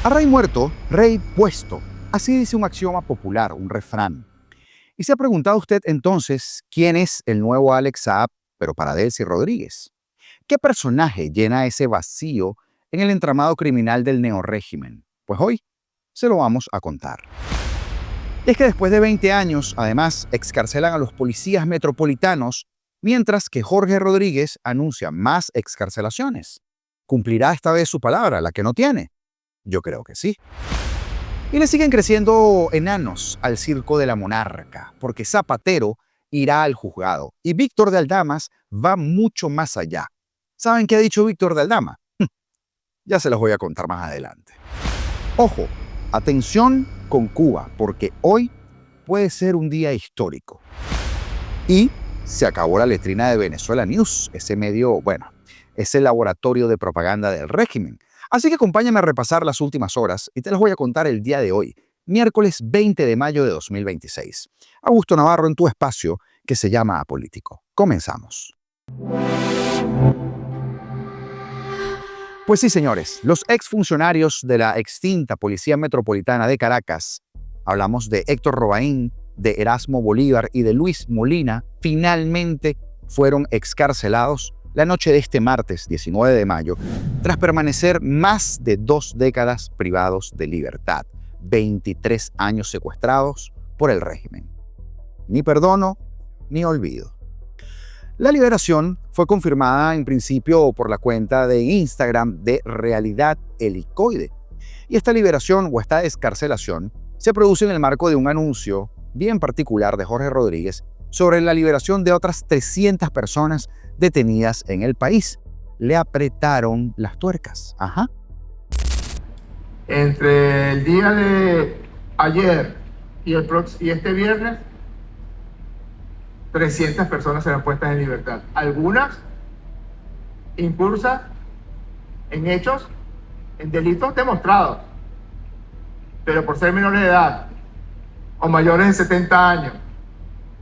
A rey muerto, rey puesto. Así dice un axioma popular, un refrán. ¿Y se ha preguntado usted entonces quién es el nuevo Alex Saab, pero para Delcy Rodríguez? ¿Qué personaje llena ese vacío en el entramado criminal del neorrégimen? Pues hoy se lo vamos a contar. Y es que después de 20 años, además, excarcelan a los policías metropolitanos, mientras que Jorge Rodríguez anuncia más excarcelaciones. ¿Cumplirá esta vez su palabra, la que no tiene? Yo creo que sí. Y le siguen creciendo enanos al circo de la monarca, porque Zapatero irá al juzgado y Víctor de Aldamas va mucho más allá. ¿Saben qué ha dicho Víctor de Aldama? Ya se los voy a contar más adelante. Ojo, atención con Cuba, porque hoy puede ser un día histórico. Y se acabó la letrina de Venezuela News, ese medio, ese laboratorio de propaganda del régimen. Así que acompáñame a repasar las últimas horas y te las voy a contar el día de hoy, miércoles 20 de mayo de 2026. Augusto Navarro en tu espacio que se llama Apolítico. Comenzamos. Pues sí, señores, los exfuncionarios de la extinta Policía Metropolitana de Caracas, hablamos de Héctor Robaín, de Erasmo Bolívar y de Luis Molina, finalmente fueron excarcelados la noche de este martes 19 de mayo, tras permanecer más de 2 décadas privados de libertad, 23 años secuestrados por el régimen. Ni perdono, ni olvido. La liberación fue confirmada en principio por la cuenta de Instagram de Realidad Helicoide. Y esta liberación o esta excarcelación se produce en el marco de un anuncio bien particular de Jorge Rodríguez sobre la liberación de otras 300 personas detenidas en el país. Le apretaron las tuercas. Entre el día de ayer y este viernes, 300 personas serán puestas en libertad. Algunas incursas en hechos, en delitos demostrados, pero por ser menores de edad, o mayores de 70 años,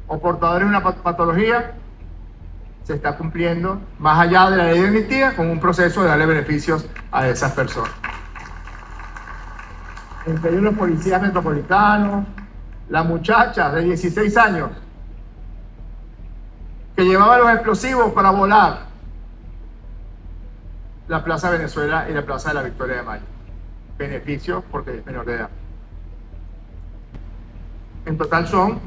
o portadores de una patología, se está cumpliendo, más allá de la ley de amnistía, con un proceso de darle beneficios a esas personas. Entre ellos los policías metropolitanos, la muchacha de 16 años, que llevaba los explosivos para volar la Plaza Venezuela y la Plaza de la Victoria de Mayo. Beneficios porque es menor de edad. En total son,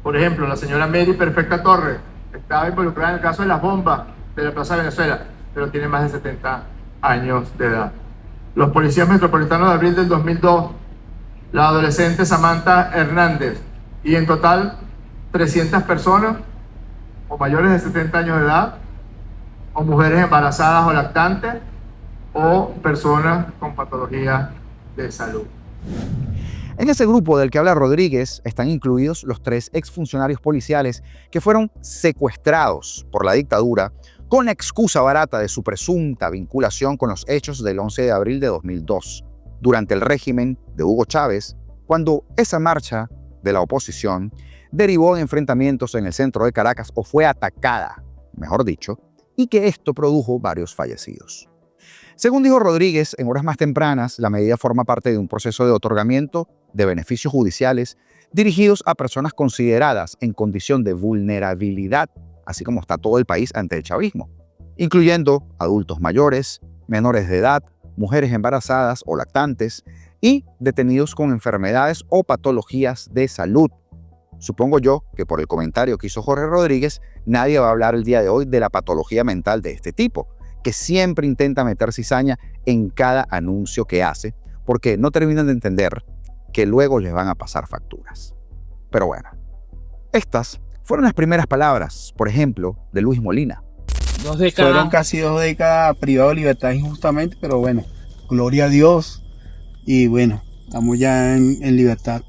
por ejemplo, la señora Mary Perfecta Torres, estaba involucrada en el caso de las bombas de la Plaza Venezuela, pero tiene más de 70 años de edad. Los policías metropolitanos de abril del 2002, la adolescente Samantha Hernández, y en total 300 personas o mayores de 70 años de edad, o mujeres embarazadas o lactantes, o personas con patologías de salud. En ese grupo del que habla Rodríguez están incluidos los 3 exfuncionarios policiales que fueron secuestrados por la dictadura con la excusa barata de su presunta vinculación con los hechos del 11 de abril de 2002, durante el régimen de Hugo Chávez, cuando esa marcha de la oposición derivó en enfrentamientos en el centro de Caracas o fue atacada, mejor dicho, y que esto produjo varios fallecidos. Según dijo Rodríguez, en horas más tempranas, la medida forma parte de un proceso de otorgamiento de beneficios judiciales dirigidos a personas consideradas en condición de vulnerabilidad, así como está todo el país ante el chavismo, incluyendo adultos mayores, menores de edad, mujeres embarazadas o lactantes y detenidos con enfermedades o patologías de salud. Supongo yo que por el comentario que hizo Jorge Rodríguez, nadie va a hablar el día de hoy de la patología mental de este tipo, que siempre intenta meter cizaña en cada anuncio que hace, porque no terminan de entender que luego les van a pasar facturas. Pero bueno, estas fueron las primeras palabras, por ejemplo, de Luis Molina. 2 décadas. Fueron casi 2 décadas privados de libertad injustamente, pero bueno, gloria a Dios y bueno, estamos ya en libertad.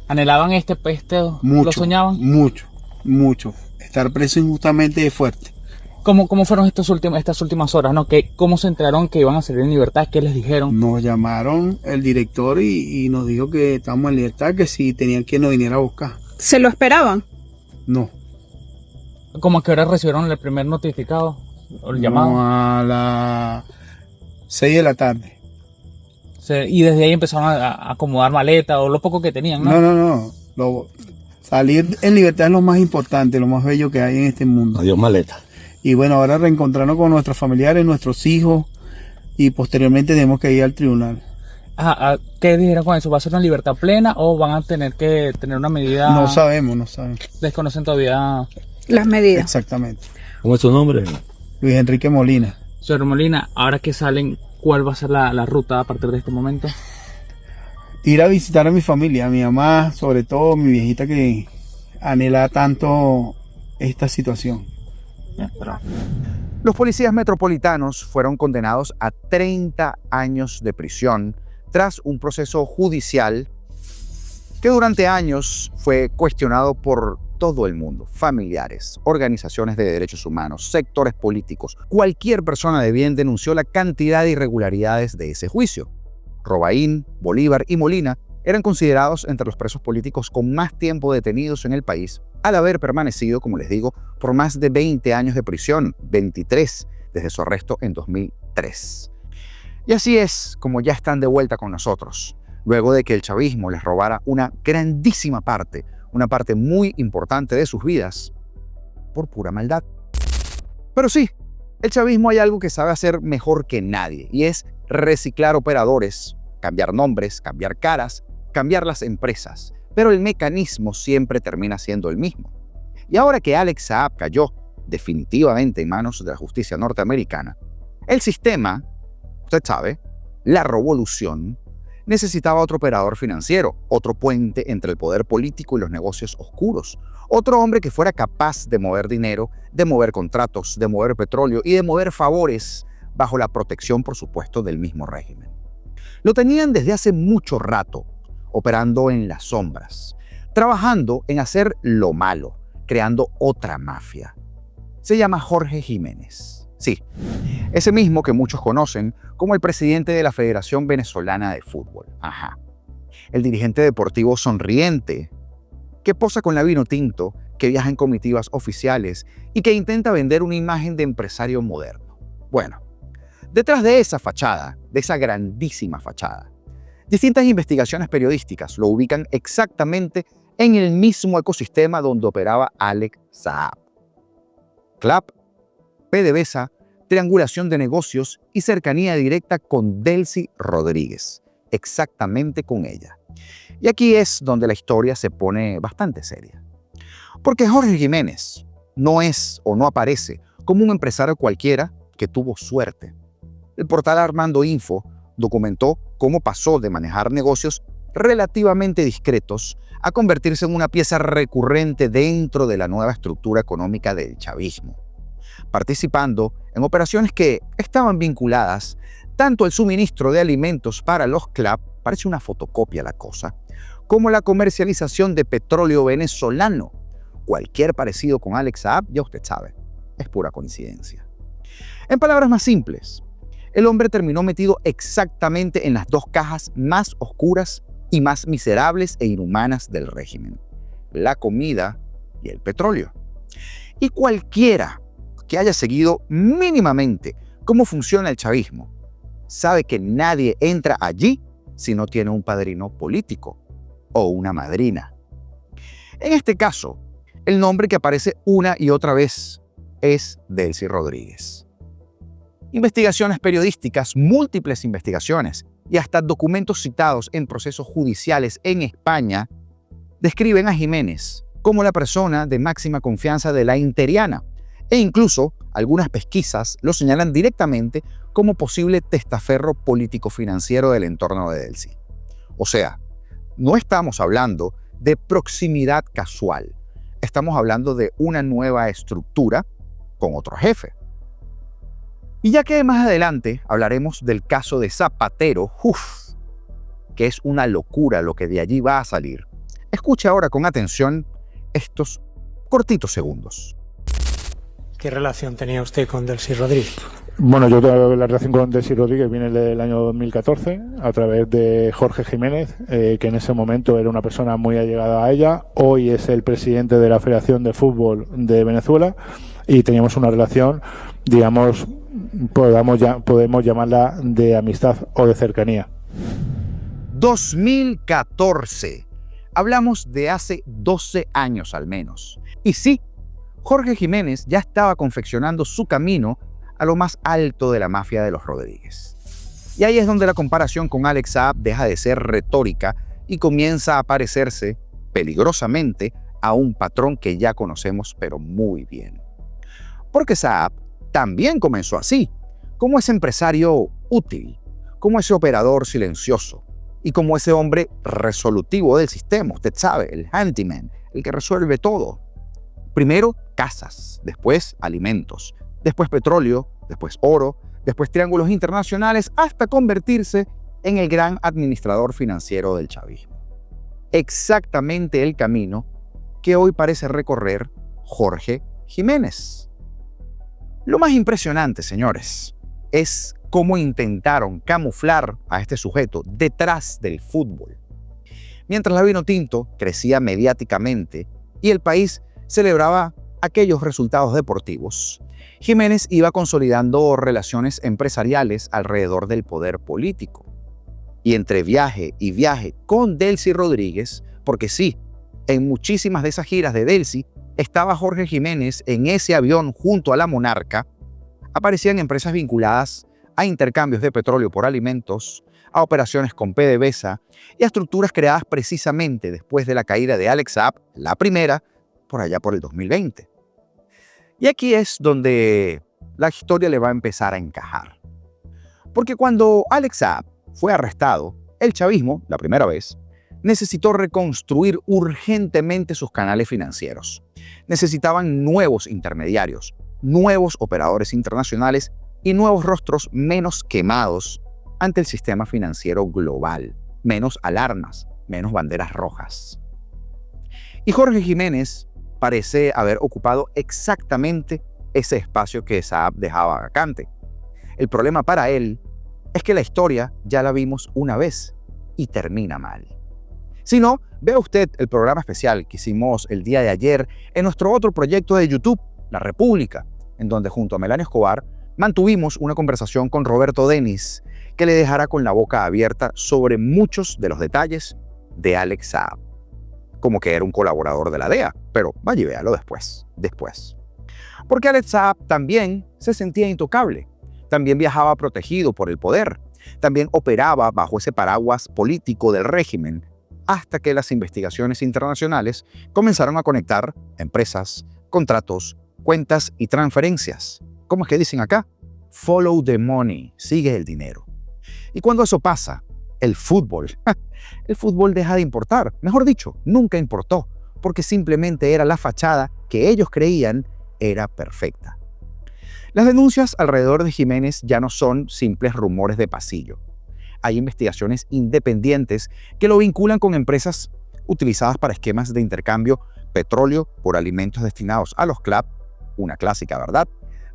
¿Anhelaban Mucho, lo soñaban? Mucho. Estar preso injustamente es fuerte. ¿Cómo fueron estas últimas horas, no? ¿Cómo se enteraron que iban a salir en libertad? ¿Qué les dijeron? Nos llamaron el director y nos dijo que estábamos en libertad, que si tenían que nos viniera a buscar. ¿Se lo esperaban? No. ¿Cómo a qué hora recibieron el primer notificado o el llamado? A las 6 de la tarde. Y desde ahí empezaron a acomodar maletas o lo poco que tenían, ¿no? No. Salir en libertad es lo más importante, lo más bello que hay en este mundo. Adiós maleta. Y bueno, ahora reencontrarnos con nuestros familiares, nuestros hijos, y posteriormente tenemos que ir al tribunal. ¿Qué dijeron con eso? ¿Va a ser una libertad plena o van a tener que tener una medida? No sabemos. Desconocen todavía las medidas. Exactamente. ¿Cómo es tu nombre? Luis Enrique Molina. Señor Molina, ahora que salen, ¿cuál va a ser la ruta a partir de este momento? Ir a visitar a mi familia, a mi mamá, sobre todo mi viejita que anhela tanto esta situación. Los policías metropolitanos fueron condenados a 30 años de prisión tras un proceso judicial que durante años fue cuestionado por todo el mundo, familiares, organizaciones de derechos humanos, sectores políticos. Cualquier persona de bien denunció la cantidad de irregularidades de ese juicio. Robaín, Bolívar y Molina eran considerados entre los presos políticos con más tiempo detenidos en el país, al haber permanecido, como les digo, por más de 20 años de prisión, 23 desde su arresto en 2003. Y así es como ya están de vuelta con nosotros, luego de que el chavismo les robara una grandísima parte, una parte muy importante de sus vidas, por pura maldad. Pero sí, el chavismo hay algo que sabe hacer mejor que nadie, y es reciclar operadores, cambiar nombres, cambiar caras, cambiar las empresas. Pero el mecanismo siempre termina siendo el mismo. Y ahora que Alex Saab cayó definitivamente en manos de la justicia norteamericana, el sistema, usted sabe, la revolución, necesitaba otro operador financiero, otro puente entre el poder político y los negocios oscuros, otro hombre que fuera capaz de mover dinero, de mover contratos, de mover petróleo y de mover favores bajo la protección, por supuesto, del mismo régimen. Lo tenían desde hace mucho rato, operando en las sombras, trabajando en hacer lo malo, creando otra mafia. Se llama Jorge Jiménez. Sí, ese mismo que muchos conocen como el presidente de la Federación Venezolana de Fútbol. Ajá. El dirigente deportivo sonriente, que posa con la vino tinto, que viaja en comitivas oficiales y que intenta vender una imagen de empresario moderno. Bueno, detrás de esa fachada, de esa grandísima fachada, distintas investigaciones periodísticas lo ubican exactamente en el mismo ecosistema donde operaba Alex Saab. CLAP, PDVSA, triangulación de negocios y cercanía directa con Delcy Rodríguez, exactamente con ella. Y aquí es donde la historia se pone bastante seria. Porque Jorge Jiménez no es o no aparece como un empresario cualquiera que tuvo suerte. El portal Armando Info documentó cómo pasó de manejar negocios relativamente discretos a convertirse en una pieza recurrente dentro de la nueva estructura económica del chavismo, participando en operaciones que estaban vinculadas tanto al suministro de alimentos para los CLAP, parece una fotocopia la cosa, como la comercialización de petróleo venezolano. Cualquier parecido con Alex Saab, ya usted sabe, es pura coincidencia. En palabras más simples, el hombre terminó metido exactamente en las dos cajas más oscuras y más miserables e inhumanas del régimen: la comida y el petróleo. Y cualquiera que haya seguido mínimamente cómo funciona el chavismo sabe que nadie entra allí si no tiene un padrino político o una madrina. En este caso, el nombre que aparece una y otra vez es Delcy Rodríguez. Investigaciones periodísticas, múltiples investigaciones y hasta documentos citados en procesos judiciales en España describen a Jiménez como la persona de máxima confianza de la Interiana, e incluso algunas pesquisas lo señalan directamente como posible testaferro político-financiero del entorno de Delcy. O sea, no estamos hablando de proximidad casual, estamos hablando de una nueva estructura con otro jefe. Y ya que más adelante hablaremos del caso de Zapatero, que es una locura lo que de allí va a salir, escuche ahora con atención estos cortitos segundos. ¿Qué relación tenía usted con Delcy Rodríguez? Bueno, yo la relación con Delcy Rodríguez viene del año 2014 a través de Jorge Jiménez, que en ese momento era una persona muy allegada a ella. Hoy es el presidente de la Federación de Fútbol de Venezuela y teníamos una relación, digamos, podemos llamarla de amistad o de cercanía. 2014. Hablamos de hace 12 años al menos. Y sí, Jorge Jiménez ya estaba confeccionando su camino a lo más alto de la mafia de los Rodríguez. Y ahí es donde la comparación con Alex Saab deja de ser retórica y comienza a parecerse peligrosamente a un patrón que ya conocemos pero muy bien. Porque Saab también comenzó así, como ese empresario útil, como ese operador silencioso y como ese hombre resolutivo del sistema, usted sabe, el handyman, el que resuelve todo. Primero casas, después alimentos, después petróleo, después oro, después triángulos internacionales, hasta convertirse en el gran administrador financiero del chavismo. Exactamente el camino que hoy parece recorrer Jorge Jiménez. Lo más impresionante, señores, es cómo intentaron camuflar a este sujeto detrás del fútbol. Mientras la Vinotinto crecía mediáticamente y el país celebraba aquellos resultados deportivos, Jiménez iba consolidando relaciones empresariales alrededor del poder político. Y entre viaje y viaje con Delcy Rodríguez, porque sí, en muchísimas de esas giras de Delcy estaba Jorge Jiménez en ese avión junto a la monarca, aparecían empresas vinculadas a intercambios de petróleo por alimentos, a operaciones con PDVSA y a estructuras creadas precisamente después de la caída de Alex Saab, la primera, por allá por el 2020. Y aquí es donde la historia le va a empezar a encajar. Porque cuando Alex Saab fue arrestado, el chavismo, la primera vez, necesitó reconstruir urgentemente sus canales financieros. Necesitaban nuevos intermediarios, nuevos operadores internacionales y nuevos rostros menos quemados ante el sistema financiero global, menos alarmas, menos banderas rojas. Y Jorge Jiménez parece haber ocupado exactamente ese espacio que Saab dejaba vacante. El problema para él es que la historia ya la vimos una vez y termina mal. Si no, vea usted el programa especial que hicimos el día de ayer en nuestro otro proyecto de YouTube, La República, en donde junto a Melania Escobar mantuvimos una conversación con Roberto Denis que le dejará con la boca abierta sobre muchos de los detalles de Alex Saab. Como que era un colaborador de la DEA, pero vaya y véalo después. Porque Alex Saab también se sentía intocable, también viajaba protegido por el poder, también operaba bajo ese paraguas político del régimen, hasta que las investigaciones internacionales comenzaron a conectar empresas, contratos, cuentas y transferencias. ¿Cómo es que dicen acá? Follow the money, sigue el dinero. Y cuando eso pasa, el fútbol deja de importar. Mejor dicho, nunca importó, porque simplemente era la fachada que ellos creían era perfecta. Las denuncias alrededor de Jiménez ya no son simples rumores de pasillo. Hay investigaciones independientes que lo vinculan con empresas utilizadas para esquemas de intercambio petróleo por alimentos destinados a los CLAP, una clásica, ¿verdad?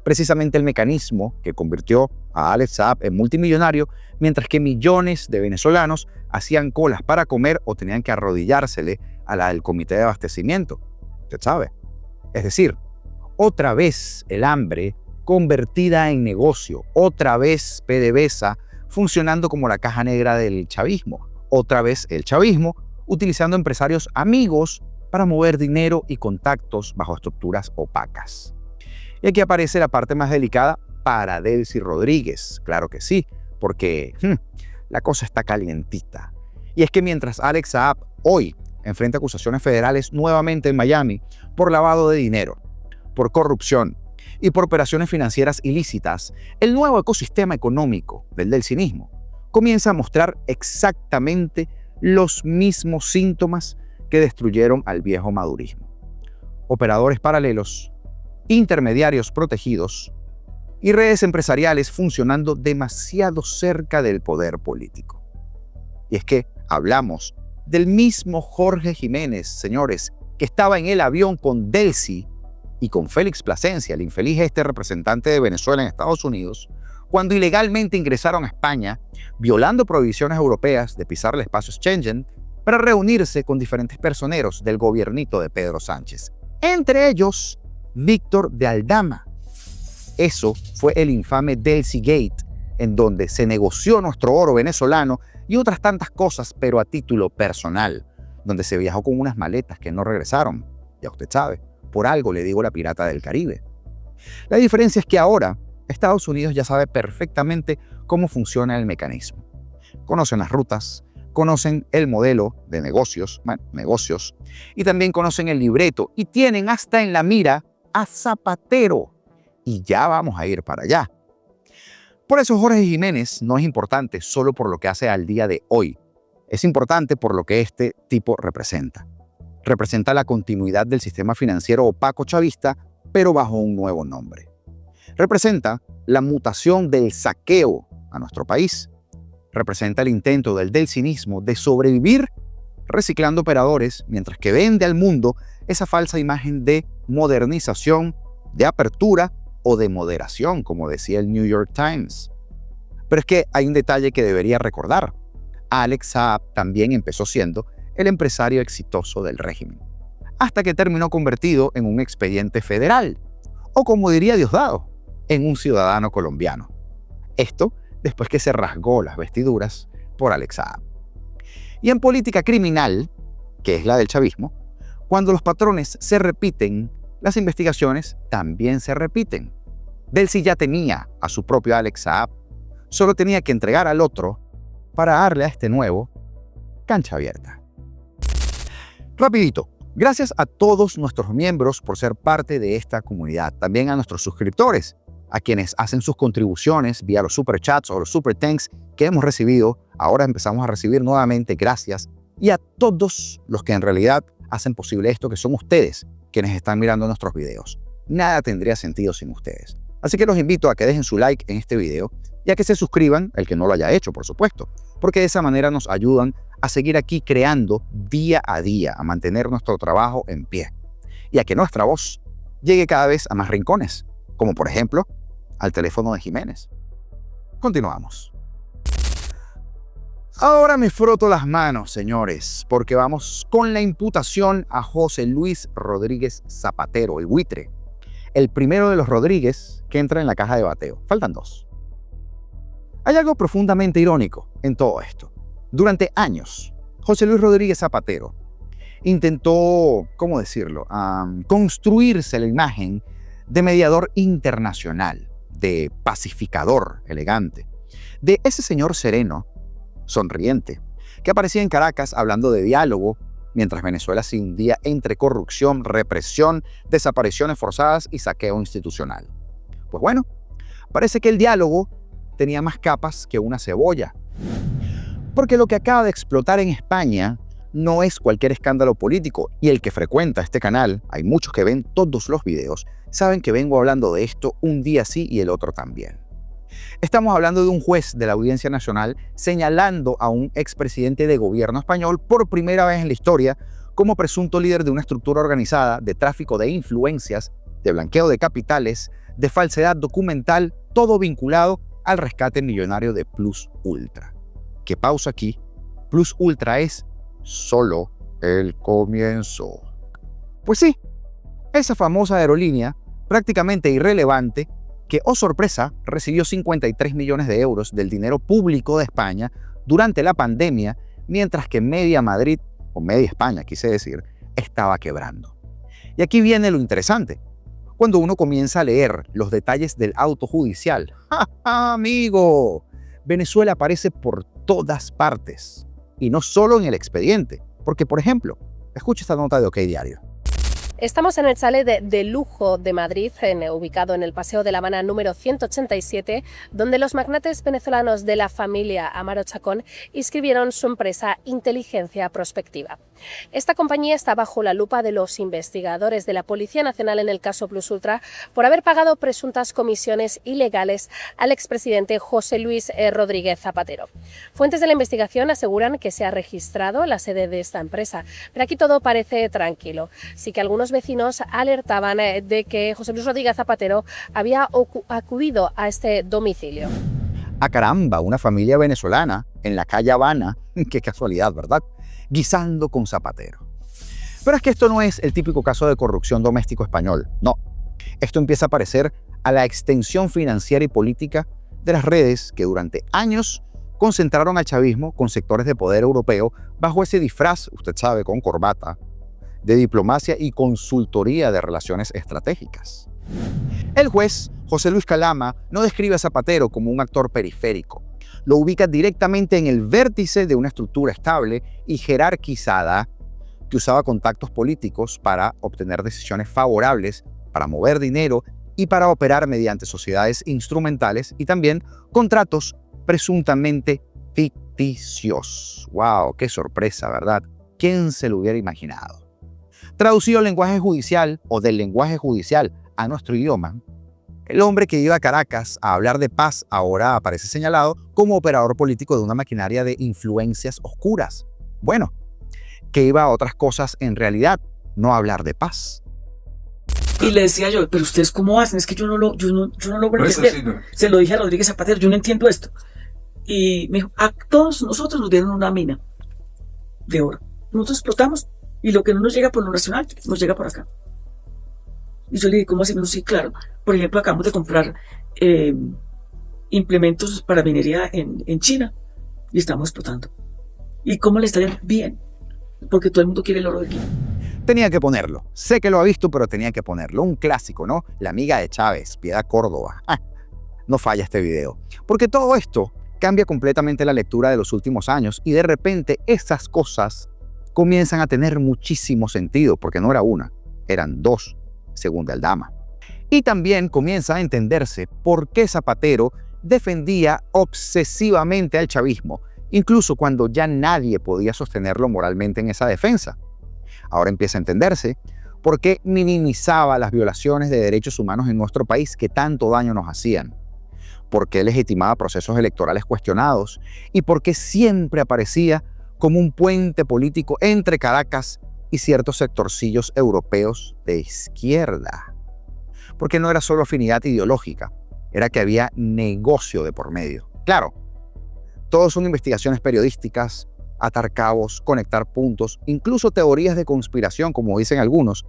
Precisamente el mecanismo que convirtió a Alex Saab en multimillonario, mientras que millones de venezolanos hacían colas para comer o tenían que arrodillársele a la del comité de abastecimiento. Usted sabe. Es decir, otra vez el hambre convertida en negocio, otra vez PDVSA funcionando como la caja negra del chavismo, otra vez el chavismo utilizando empresarios amigos para mover dinero y contactos bajo estructuras opacas. Y aquí aparece la parte más delicada para Delcy Rodríguez, claro que sí, porque la cosa está calientita. Y es que mientras Alex Saab hoy enfrenta acusaciones federales nuevamente en Miami por lavado de dinero, por corrupción y por operaciones financieras ilícitas, el nuevo ecosistema económico del delcinismo comienza a mostrar exactamente los mismos síntomas que destruyeron al viejo madurismo. Operadores paralelos, intermediarios protegidos y redes empresariales funcionando demasiado cerca del poder político. Y es que hablamos del mismo Jorge Jiménez, señores, que estaba en el avión con Delcy y con Félix Plasencia, el infeliz representante de Venezuela en Estados Unidos, cuando ilegalmente ingresaron a España, violando prohibiciones europeas de pisar el espacio Schengen, para reunirse con diferentes personeros del gobiernito de Pedro Sánchez. Entre ellos, Víctor de Aldama. Eso fue el infame Delcy Gate, en donde se negoció nuestro oro venezolano y otras tantas cosas, pero a título personal, donde se viajó con unas maletas que no regresaron. Ya usted sabe, por algo le digo la pirata del Caribe. La diferencia es que ahora Estados Unidos ya sabe perfectamente cómo funciona el mecanismo. Conocen las rutas, conocen el modelo de negocios, y también conocen el libreto y tienen hasta en la mira a Zapatero. Y ya vamos a ir para allá. Por eso Jorge Jiménez no es importante solo por lo que hace al día de hoy. Es importante por lo que este tipo representa. Representa la continuidad del sistema financiero opaco chavista, pero bajo un nuevo nombre. Representa la mutación del saqueo a nuestro país. Representa el intento del delcinismo de sobrevivir reciclando operadores mientras que vende al mundo esa falsa imagen de modernización, de apertura o de moderación, como decía el New York Times. Pero es que hay un detalle que debería recordar. Alex Saab también empezó siendo el empresario exitoso del régimen, hasta que terminó convertido en un expediente federal, o como diría Diosdado, en un ciudadano colombiano. Esto después que se rasgó las vestiduras por Alex Saab. Y en política criminal, que es la del chavismo, cuando los patrones se repiten, las investigaciones también se repiten. Delcy ya tenía a su propio Alex Saab, solo tenía que entregar al otro para darle a este nuevo cancha abierta. Rapidito, gracias a todos nuestros miembros por ser parte de esta comunidad, también a nuestros suscriptores, a quienes hacen sus contribuciones vía los superchats o los super thanks que hemos recibido, ahora empezamos a recibir nuevamente, gracias, y a todos los que en realidad hacen posible esto, que son ustedes quienes están mirando nuestros videos. Nada tendría sentido sin ustedes. Así que los invito a que dejen su like en este video y a que se suscriban, el que no lo haya hecho, por supuesto, porque de esa manera nos ayudan a seguir aquí creando día a día, a mantener nuestro trabajo en pie y a que nuestra voz llegue cada vez a más rincones, como por ejemplo al teléfono de Jiménez. Continuamos. Ahora me froto las manos, señores, porque vamos con la imputación a José Luis Rodríguez Zapatero, el buitre, el primero de los Rodríguez que entra en la caja de bateo. Faltan dos. Hay algo profundamente irónico en todo esto. Durante años, José Luis Rodríguez Zapatero intentó, ¿cómo decirlo?, construirse la imagen de mediador internacional, de pacificador elegante, de ese señor sereno, sonriente, que aparecía en Caracas hablando de diálogo, mientras Venezuela se hundía entre corrupción, represión, desapariciones forzadas y saqueo institucional. Pues bueno, parece que el diálogo tenía más capas que una cebolla. Porque lo que acaba de explotar en España no es cualquier escándalo político, y el que frecuenta este canal, hay muchos que ven todos los videos, saben que vengo hablando de esto un día sí y el otro también. Estamos hablando de un juez de la Audiencia Nacional señalando a un expresidente de gobierno español por primera vez en la historia como presunto líder de una estructura organizada de tráfico de influencias, de blanqueo de capitales, de falsedad documental, todo vinculado al rescate millonario de Plus Ultra. Que pausa aquí, Plus Ultra es solo el comienzo. Pues sí, esa famosa aerolínea, prácticamente irrelevante, que, oh sorpresa, recibió 53 millones de euros del dinero público de España durante la pandemia, mientras que Media Madrid, o Media España quise decir, estaba quebrando. Y aquí viene lo interesante. Cuando uno comienza a leer los detalles del auto judicial, ¡ja, ja, amigo! Venezuela aparece por todas partes. Y no solo en el expediente. Porque, por ejemplo, escucha esta nota de OK Diario. Estamos en el chalet de lujo de Madrid, ubicado en el Paseo de La Habana número 187, donde los magnates venezolanos de la familia Amaro Chacón inscribieron su empresa Inteligencia Prospectiva. Esta compañía está bajo la lupa de los investigadores de la Policía Nacional en el caso Plus Ultra por haber pagado presuntas comisiones ilegales al expresidente José Luis Rodríguez Zapatero. Fuentes de la investigación aseguran que se ha registrado la sede de esta empresa, pero aquí todo parece tranquilo. Sí que algunos vecinos alertaban de que José Luis Rodríguez Zapatero había acudido a este domicilio. ¡Ah, caramba! Una familia venezolana en la calle Habana. ¡Qué casualidad!, ¿verdad? Guisando con Zapatero. Pero es que esto no es el típico caso de corrupción doméstico español. No. Esto empieza a parecer a la extensión financiera y política de las redes que durante años concentraron al chavismo con sectores de poder europeo bajo ese disfraz, usted sabe, con corbata, de diplomacia y consultoría de relaciones estratégicas. El juez José Luis Calama no describe a Zapatero como un actor periférico. Lo ubica directamente en el vértice de una estructura estable y jerarquizada que usaba contactos políticos para obtener decisiones favorables, para mover dinero y para operar mediante sociedades instrumentales y también contratos presuntamente ficticios. ¡Wow! ¡Qué sorpresa!, ¿verdad? ¿Quién se lo hubiera imaginado? Traducido al lenguaje judicial o del lenguaje judicial a nuestro idioma, el hombre que iba a Caracas a hablar de paz ahora aparece señalado como operador político de una maquinaria de influencias oscuras. Bueno, que iba a otras cosas en realidad, no a hablar de paz. Y le decía yo, pero ustedes cómo hacen, es que yo no logro entender. Así, ¿no? Se lo dije a Rodríguez Zapatero, yo no entiendo esto. Y me dijo, a todos nosotros nos dieron una mina de oro. Nosotros explotamos y lo que no nos llega por lo nacional, nos llega por acá. Y yo le dije, ¿cómo así? Me dijo, sí, claro. Por ejemplo, acabamos de comprar implementos para minería en China y estamos explotando. ¿Y cómo le está yendo? Bien, porque todo el mundo quiere el oro de aquí. Tenía que ponerlo. Sé que lo ha visto, pero tenía que ponerlo. Un clásico, ¿no? La amiga de Chávez, Piedad Córdoba. No falla este video. Porque todo esto cambia completamente la lectura de los últimos años y de repente estas cosas comienzan a tener muchísimo sentido, porque no era una, eran dos, según Aldama. Y también comienza a entenderse por qué Zapatero defendía obsesivamente al chavismo, incluso cuando ya nadie podía sostenerlo moralmente en esa defensa. Ahora empieza a entenderse por qué minimizaba las violaciones de derechos humanos en nuestro país que tanto daño nos hacían, por qué legitimaba procesos electorales cuestionados y por qué siempre aparecía como un puente político entre Caracas y ciertos sectorcillos europeos de izquierda. Porque no era solo afinidad ideológica, era que había negocio de por medio. Claro, todo son investigaciones periodísticas, atar cabos, conectar puntos, incluso teorías de conspiración, como dicen algunos,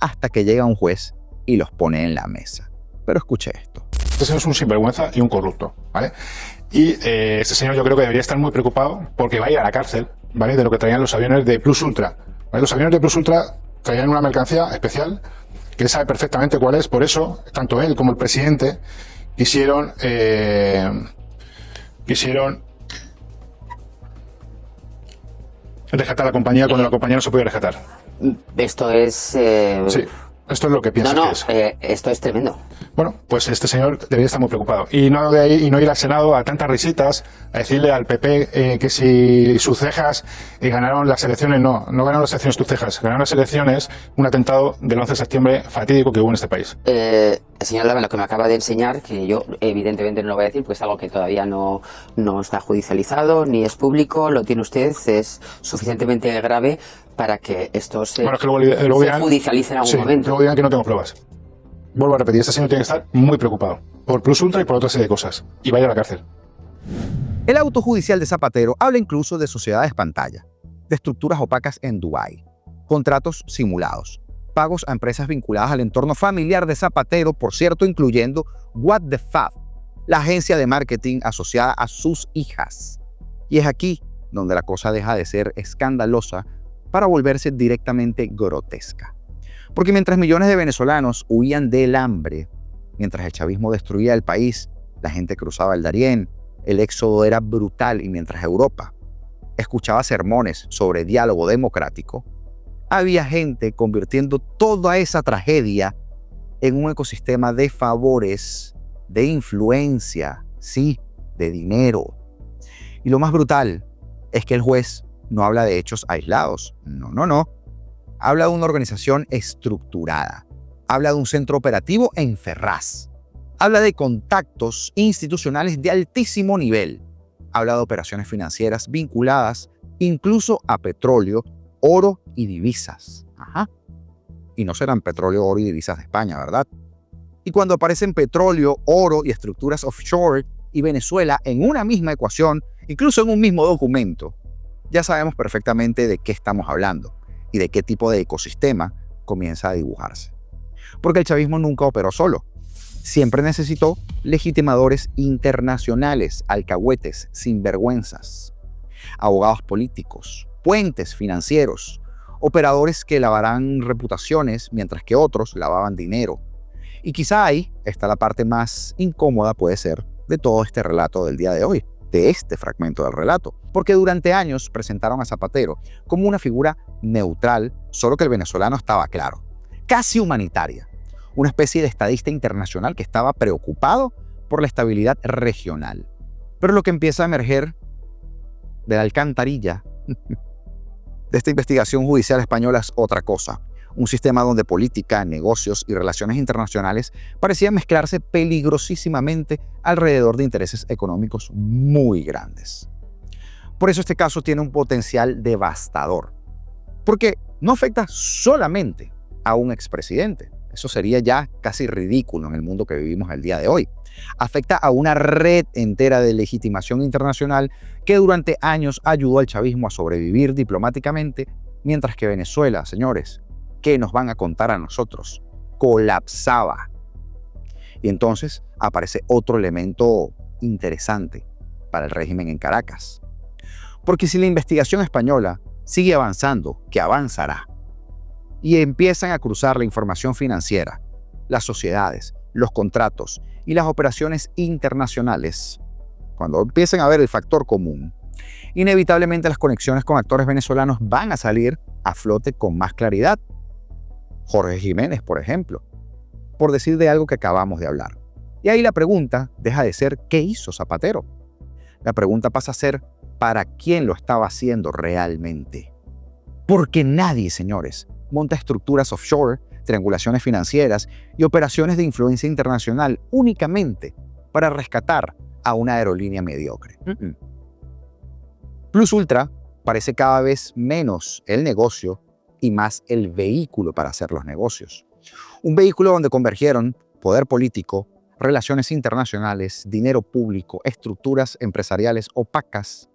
hasta que llega un juez y los pone en la mesa. Pero escuche esto. Este señor es un sinvergüenza y un corrupto, ¿vale? Y este señor yo creo que debería estar muy preocupado porque va a ir a la cárcel, ¿vale? De lo que traían los aviones de Plus Ultra, ¿vale? Los aviones de Plus Ultra traían una mercancía especial que él sabe perfectamente cuál es. Por eso, tanto él como el presidente quisieron rescatar a la compañía cuando la compañía no se podía rescatar. Esto es... Sí, esto es lo que piensa que es. Esto es tremendo. Bueno, pues este señor debería estar muy preocupado. Y no de ahí, y no ir al Senado a tantas risitas, a decirle al PP que si sus cejas ganaron las elecciones. No ganaron las elecciones tus cejas, ganaron las elecciones un atentado del 11 de septiembre fatídico que hubo en este país. Señor Lama, lo que me acaba de enseñar, que yo evidentemente no lo voy a decir porque es algo que todavía no está judicializado ni es público, lo tiene usted, es suficientemente grave para que esto se judicialice en algún momento. Luego digan que no tengo pruebas. Vuelvo a repetir, este señor tiene que estar muy preocupado por Plus Ultra y por otra serie de cosas. Y vaya a la cárcel. El auto judicial de Zapatero habla incluso de sociedades pantalla, de estructuras opacas en Dubái, contratos simulados, pagos a empresas vinculadas al entorno familiar de Zapatero, por cierto, incluyendo What the Fab, la agencia de marketing asociada a sus hijas. Y es aquí donde la cosa deja de ser escandalosa para volverse directamente grotesca. Porque mientras millones de venezolanos huían del hambre, mientras el chavismo destruía el país, la gente cruzaba el Darién, el éxodo era brutal y mientras Europa escuchaba sermones sobre diálogo democrático, había gente convirtiendo toda esa tragedia en un ecosistema de favores, de influencia, sí, de dinero. Y lo más brutal es que el juez no habla de hechos aislados, no. Habla de una organización estructurada, habla de un centro operativo en Ferraz, habla de contactos institucionales de altísimo nivel, habla de operaciones financieras vinculadas incluso a petróleo, oro y divisas. Y no serán petróleo, oro y divisas de España, ¿verdad? Y cuando aparecen petróleo, oro y estructuras offshore y Venezuela en una misma ecuación, incluso en un mismo documento, ya sabemos perfectamente de qué estamos hablando y de qué tipo de ecosistema comienza a dibujarse. Porque el chavismo nunca operó solo. Siempre necesitó legitimadores internacionales, alcahuetes, sinvergüenzas, abogados políticos, puentes financieros, operadores que lavarán reputaciones mientras que otros lavaban dinero. Y quizá ahí está la parte más incómoda, puede ser, de todo este relato del día de hoy, de este fragmento del relato, porque durante años presentaron a Zapatero como una figura neutral, solo que el venezolano estaba claro, casi humanitaria, una especie de estadista internacional que estaba preocupado por la estabilidad regional. Pero lo que empieza a emerger de la alcantarilla de esta investigación judicial española es otra cosa. Un sistema donde política, negocios y relaciones internacionales parecían mezclarse peligrosísimamente alrededor de intereses económicos muy grandes. Por eso este caso tiene un potencial devastador, porque no afecta solamente a un expresidente. Eso sería ya casi ridículo en el mundo que vivimos el día de hoy. Afecta a una red entera de legitimación internacional que durante años ayudó al chavismo a sobrevivir diplomáticamente, mientras que Venezuela, señores, ¿qué nos van a contar a nosotros? Colapsaba. Y entonces aparece otro elemento interesante para el régimen en Caracas. Porque si la investigación española sigue avanzando, que avanzará, y empiezan a cruzar la información financiera, las sociedades, los contratos y las operaciones internacionales, cuando empiecen a ver el factor común, inevitablemente las conexiones con actores venezolanos van a salir a flote con más claridad. Jorge Jiménez, por ejemplo, por decir de algo que acabamos de hablar. Y ahí la pregunta deja de ser ¿qué hizo Zapatero? La pregunta pasa a ser ¿para quién lo estaba haciendo realmente? Porque nadie, señores, monta estructuras offshore, triangulaciones financieras y operaciones de influencia internacional únicamente para rescatar a una aerolínea mediocre. Plus Ultra parece cada vez menos el negocio y más el vehículo para hacer los negocios. Un vehículo donde convergieron poder político, relaciones internacionales, dinero público, estructuras empresariales opacas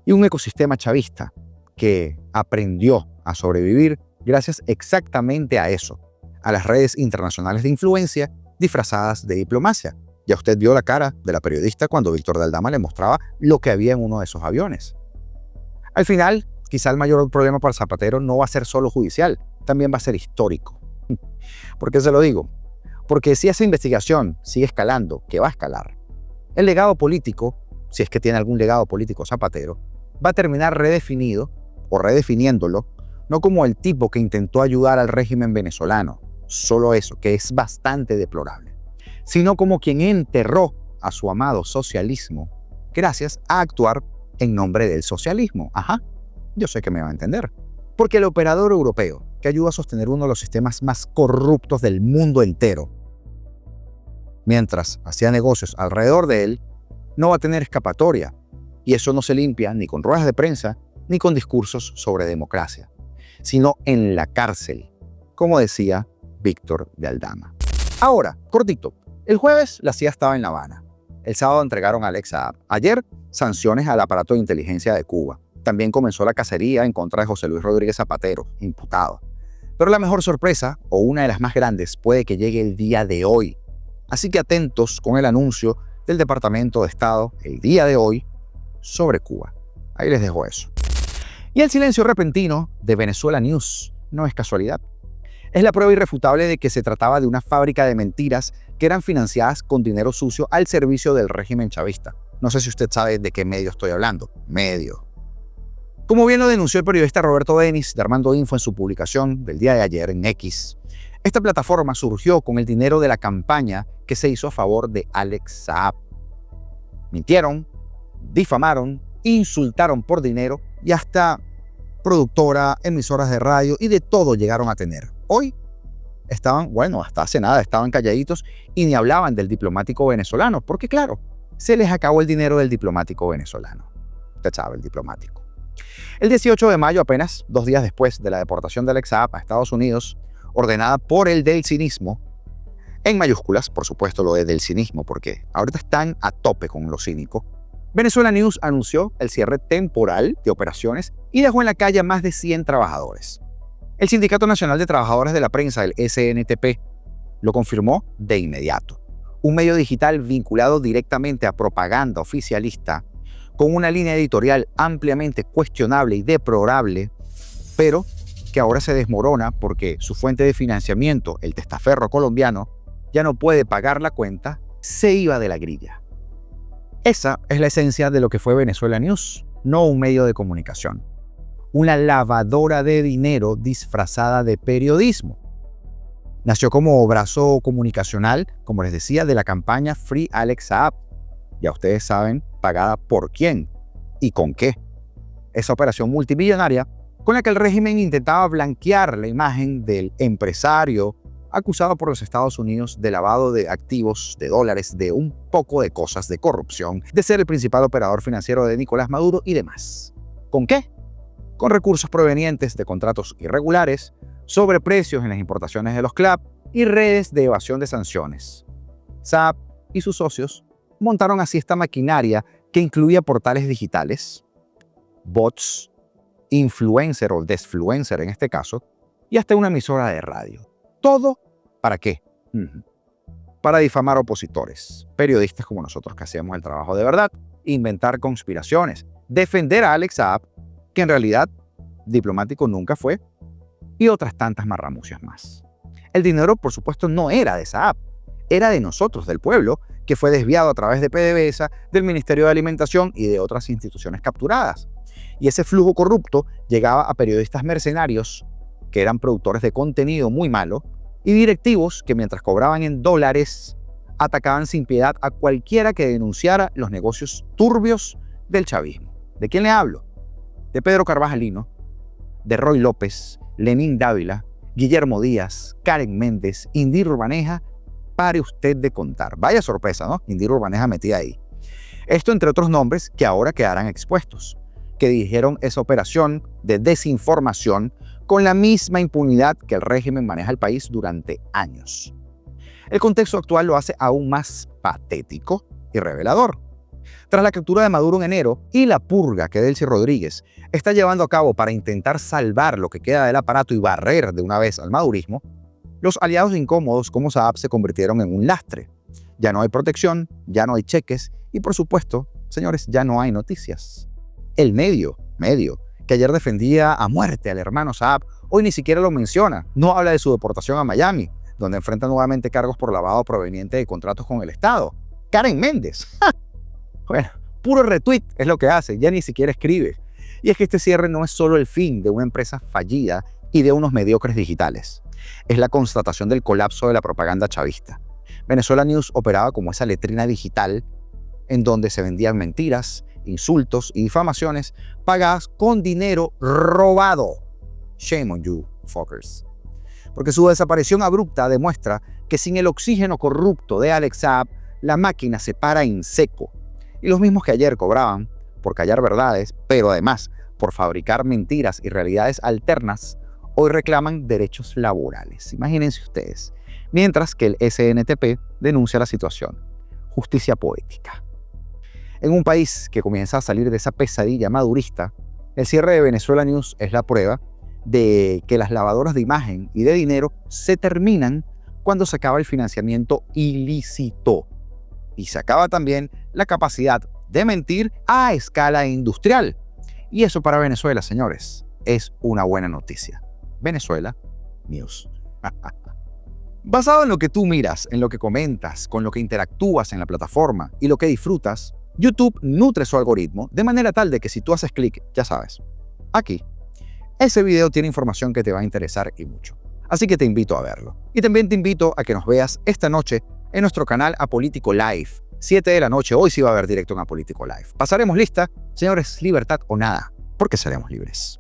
y un ecosistema chavista que aprendió a sobrevivir gracias exactamente a eso, a las redes internacionales de influencia disfrazadas de diplomacia. Ya usted vio la cara de la periodista cuando Víctor de Aldama le mostraba lo que había en uno de esos aviones. Al final, quizá el mayor problema para Zapatero no va a ser solo judicial, también va a ser histórico. ¿Por qué se lo digo? Porque si esa investigación sigue escalando, que va a escalar, el legado político, si es que tiene algún legado político Zapatero, va a terminar redefinido o redefiniéndolo, no como el tipo que intentó ayudar al régimen venezolano, solo eso, que es bastante deplorable, sino como quien enterró a su amado socialismo gracias a actuar en nombre del socialismo. Ajá, yo sé que me va a entender. Porque el operador europeo, que ayuda a sostener uno de los sistemas más corruptos del mundo entero, mientras hacía negocios alrededor de él, no va a tener escapatoria. Y eso no se limpia ni con ruedas de prensa, ni con discursos sobre democracia, sino en la cárcel, como decía Víctor de Aldama. Ahora, cortito, el jueves la CIA estaba en La Habana. El sábado entregaron a Alex Saab. Ayer, sanciones al aparato de inteligencia de Cuba. También comenzó la cacería en contra de José Luis Rodríguez Zapatero, imputado. Pero la mejor sorpresa, o una de las más grandes, puede que llegue el día de hoy. Así que atentos con el anuncio del Departamento de Estado el día de hoy sobre Cuba. Ahí les dejo eso. Y el silencio repentino de Venezuela News no es casualidad. Es la prueba irrefutable de que se trataba de una fábrica de mentiras que eran financiadas con dinero sucio al servicio del régimen chavista. No sé si usted sabe de qué medio estoy hablando. Medio. Como bien lo denunció el periodista Roberto Denis de Armando Info en su publicación del día de ayer en X, esta plataforma surgió con el dinero de la campaña que se hizo a favor de Alex Saab. Mintieron, difamaron, insultaron por dinero y hasta productora, emisoras de radio y de todo llegaron a tener. Hoy estaban, bueno, hasta hace nada estaban calladitos y ni hablaban del diplomático venezolano, porque claro, se les acabó el dinero del diplomático venezolano. Usted sabe, el diplomático. El 18 de mayo, apenas 2 días después de la deportación de Alex Saab a Estados Unidos, ordenada por el del cinismo, en mayúsculas, por supuesto lo de del cinismo, porque ahorita están a tope con lo cínico, Venezuela News anunció el cierre temporal de operaciones y dejó en la calle a más de 100 trabajadores. El Sindicato Nacional de Trabajadores de la Prensa, el SNTP, lo confirmó de inmediato. un medio digital vinculado directamente a propaganda oficialista, con una línea editorial ampliamente cuestionable y deplorable, pero que ahora se desmorona porque su fuente de financiamiento, el testaferro colombiano, ya no puede pagar la cuenta, se iba de la grilla. Esa es la esencia de lo que fue Venezuela News, no un medio de comunicación. Una lavadora de dinero disfrazada de periodismo. Nació como brazo comunicacional, como les decía, de la campaña Free Alex Saab. Ya ustedes saben, pagada por quién y con qué. Esa operación multimillonaria con la que el régimen intentaba blanquear la imagen del empresario acusado por los Estados Unidos de lavado de activos, de dólares, de un poco de cosas, de corrupción, de ser el principal operador financiero de Nicolás Maduro y demás. ¿Con qué? Con recursos provenientes de contratos irregulares, sobreprecios en las importaciones de los CLAP y redes de evasión de sanciones. Saab y sus socios montaron así esta maquinaria que incluía portales digitales, bots, influencer o desfluencer en este caso, y hasta una emisora de radio. ¿Todo para qué? Para difamar opositores, periodistas como nosotros que hacemos el trabajo de verdad, inventar conspiraciones, defender a Alex Saab, que en realidad diplomático nunca fue, y otras tantas marramucias más. El dinero, por supuesto, no era de Saab, era de nosotros, del pueblo, que fue desviado a través de PDVSA, del Ministerio de Alimentación y de otras instituciones capturadas. Y ese flujo corrupto llegaba a periodistas mercenarios, que eran productores de contenido muy malo, y directivos que mientras cobraban en dólares, atacaban sin piedad a cualquiera que denunciara los negocios turbios del chavismo. ¿De quién le hablo? De Pedro Carvajalino, de Roy López, Lenín Dávila, Guillermo Díaz, Karen Méndez, Indira Urbaneja. Pare usted de contar. Vaya sorpresa, ¿no? Indira Urbaneja metida ahí. Esto entre otros nombres que ahora quedarán expuestos, que dirigieron esa operación de desinformación con la misma impunidad que el régimen maneja el país durante años. El contexto actual lo hace aún más patético y revelador. Tras la captura de Maduro en enero y la purga que Delcy Rodríguez está llevando a cabo para intentar salvar lo que queda del aparato y barrer de una vez al madurismo, los aliados incómodos como Saab se convirtieron en un lastre. Ya no hay protección, ya no hay cheques y, por supuesto, señores, ya no hay noticias. El medio, que ayer defendía a muerte al hermano Saab, hoy ni siquiera lo menciona. No habla de su deportación a Miami, donde enfrenta nuevamente cargos por lavado proveniente de contratos con el Estado. Karen Méndez. Bueno, puro retweet es lo que hace, ya ni siquiera escribe. Y es que este cierre no es solo el fin de una empresa fallida y de unos mediocres digitales. Es la constatación del colapso de la propaganda chavista. Venezuela News operaba como esa letrina digital en donde se vendían mentiras, insultos y difamaciones pagadas con dinero robado. Shame on you, fuckers. Porque su desaparición abrupta demuestra que sin el oxígeno corrupto de Alex Saab, la máquina se para en seco. Y los mismos que ayer cobraban por callar verdades, pero además por fabricar mentiras y realidades alternas, hoy reclaman derechos laborales. Imagínense ustedes. Mientras que el SNTP denuncia la situación. Justicia poética. En un país que comienza a salir de esa pesadilla madurista, el cierre de Venezuela News es la prueba de que las lavadoras de imagen y de dinero se terminan cuando se acaba el financiamiento ilícito. Y se acaba también la capacidad de mentir a escala industrial. Y eso para Venezuela, señores, es una buena noticia. Venezuela News. Basado en lo que tú miras, en lo que comentas, con lo que interactúas en la plataforma y lo que disfrutas, YouTube nutre su algoritmo de manera tal de que si tú haces clic, ya sabes, aquí, ese video tiene información que te va a interesar y mucho. Así que te invito a verlo. Y también te invito a que nos veas esta noche en nuestro canal Apolítico Live. 7 de la noche, hoy sí va a haber directo en Apolítico Live. Pasaremos lista, señores, libertad o nada, porque seremos libres.